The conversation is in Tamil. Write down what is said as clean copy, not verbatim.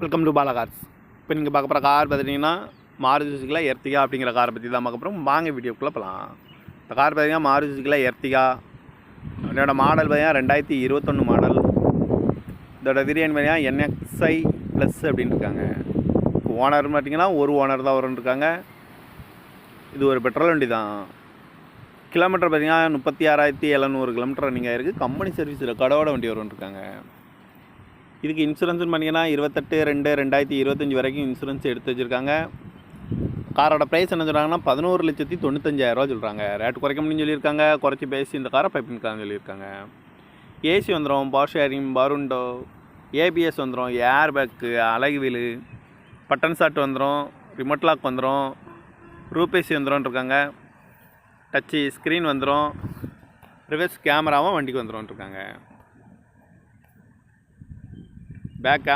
Welcome to Bala cars. இப்போ நீங்கள் பார்க்க போகிற கார் பார்த்துட்டிங்கன்னா மாருதி சுசுக்கியில் எர்டிகா அப்படிங்கிற காரை பற்றி தான் பார்க்க போகிறோம். வாங்க வீடியோக்குள்ளே போகலாம். இந்த கார் பார்த்திங்கன்னா மாருதி சுசுக்கியில் எர்டிகா. இதோட மாடல் பார்த்திங்கன்னா 2021 மாடல். இதோட வேரியன்ட் பார்த்திங்கன்னா NXi ப்ளஸ் அப்படின்னு இருக்காங்க. ஓனர் பார்த்திங்கன்னா ஒரு ஓனர் தான் வரும்னு இருக்காங்க. இது ஒரு பெட்ரோல் வண்டி தான். கிலோமீட்டர் பார்த்திங்கன்னா 36,700 கிலோமீட்டர் நீங்கள் இருக்குது. கம்பெனி சர்வீஸ் ரெக்கார்டோட வண்டி வரும்னு இருக்காங்க. இதுக்கு இன்சூரன்ஸ்னு பண்ணிங்கன்னா 28/2/2025 வரைக்கும் இன்சூரன்ஸ் எடுத்து வச்சுருக்காங்க. காரோட ப்ரைஸ் என்ன சொல்கிறாங்கன்னா 11,95,000 சொல்கிறாங்க. ரேட் குறைக்க முடியும்னு சொல்லியிருக்காங்க. குறைச்சி பேசி இந்த காரை பைப்பின்கான்னு சொல்லியிருக்காங்க. ஏசி வந்துடும், பவர் ஷேரிங், பருண்டோ, ஏபிஎஸ் வந்துடும், ஏர் பேக்கு, அழகு வீலு, பட்டன் ஷாட் வந்துடும், ரிமோட் லாக் வந்துடும், ரூபேசி வந்துடும் இருக்காங்க. டச்சு ஸ்க்ரீன் வந்துடும், ரிவர்ஸ் கேமராவும் வண்டிக்கு வந்துடும் இருக்காங்க. பேக்